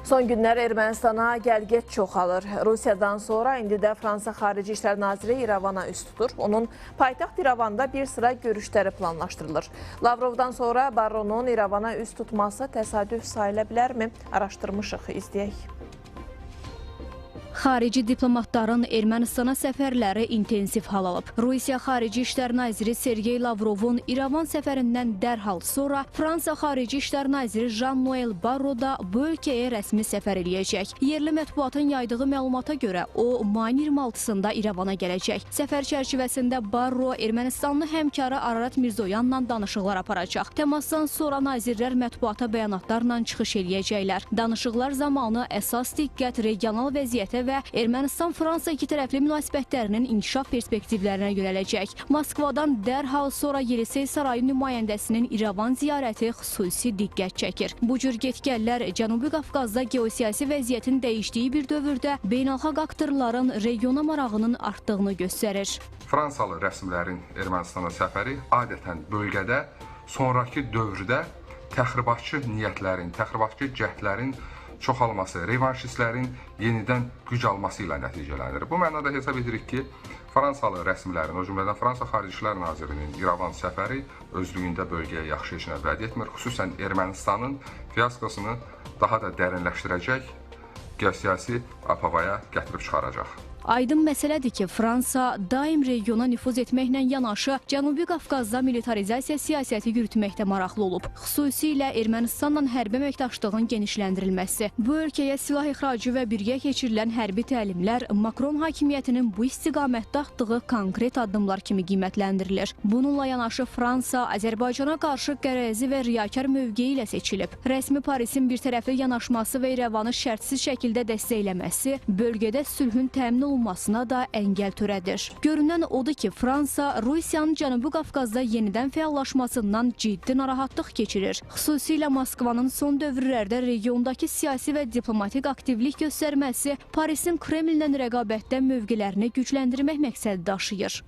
Son günlər Ermənistana gəlgət çoxalır. Rusiyadan sonra indi də Fransa Xarici İşlər Naziri İrəvana üst tutur. Onun paytaxt İrəvanda bir sıra görüşləri planlaşdırılır. Lavrovdan sonra Baronun İrəvana üst tutması təsadüf sayıla bilərmi? Araşdırmışıq, izləyək. Xarici diplomatların Ermənistana səfərləri intensiv hal alıb. Rusiya Xarici İşlər Naziri Sergey Lavrovun İrəvan səfərindən dərhal sonra Fransa Xarici İşlər Naziri Jean-Noël Barrot da bu ölkəyə rəsmi səfər eləyəcək. Yerli mətbuatın yaydığı məlumata görə o, mayın 26-sında İrəvana gələcək. Səfər çərçivəsində Barrot Ermənistanlı həmkarı Ararat Mirzoyanla danışıqlar aparacaq. Təmasdan sonra nazirlər mətbuata bəyanatlarla çıxış eləyəcəklər. Danışıqlar zamanı əsas diqqət regional vəziyyətə və Ermənistan-Fransa ikitərəfli münasibətlərinin inkişaf perspektivlərinə yönələcək. Moskvadan dərhal sonra Yelisey Sarayı nümayəndəsinin İrəvan ziyarəti xüsusi diqqət çəkir. Bu cür get-gəllər Cənubi Qafqazda geosiyasi vəziyyətin dəyişdiyi bir dövrdə beynəlxalq aktorların regiona marağının artdığını göstərir. Fransalı rəsmilərin Ermənistana səfəri adətən bölgədə sonraki dövrdə təxribatçı niyyətlərin, təxribatçı cəhdlərin çoxalması, revanşistlərin yenidən güc alması ilə nəticələnir. Bu mənada hesab edirik ki, Fransalı rəsmilərin, o cümlədən Fransa Xarici İşlər Nazirinin İrəvan səfəri özlüyündə bölgəyə yaxşı işinə vəd etmir. Xüsusən Ermənistanın fiyaskosunu daha da dərinləşdirəcək, geosiyasi apavaya gətirib çıxaracaq. Aydın məsələdir ki, Fransa daim regiona nüfuz etməklə yanaşı Cənubi Qafqazda militarizasiya siyasəti yürütməkdə maraqlı olub. Xüsusilə Ermənistanla hərbi əməkdaşlığın genişləndirilməsi, bu ölkəyə silah ixracı və birgə keçirilən hərbi təlimlər Makron hakimiyyətinin bu istiqamətdə atdığı konkret addımlar kimi qiymətləndirilir. Bununla yanaşı Fransa Azərbaycana qarşı qərəzi və riyakar mövqeyi ilə seçilib. Rəsmi Parisin birtərəfli yanaşması və İrəvanı şərtsiz şəkildə dəstəkləməsi bölgədə sülhün təmin olmasına da əngəl törədir. Görünən odur ki, Fransa Rusiyanın Cənubi Qafqazda yenidən fəallaşmasından ciddi narahatlıq keçirir. Xüsusilə Moskvanın son dövrlərdə regiondakı siyasi və diplomatik aktivlik göstərməsi Parisin Kremllə rəqabətdə mövqelərini gücləndirmək məqsədi daşıyır.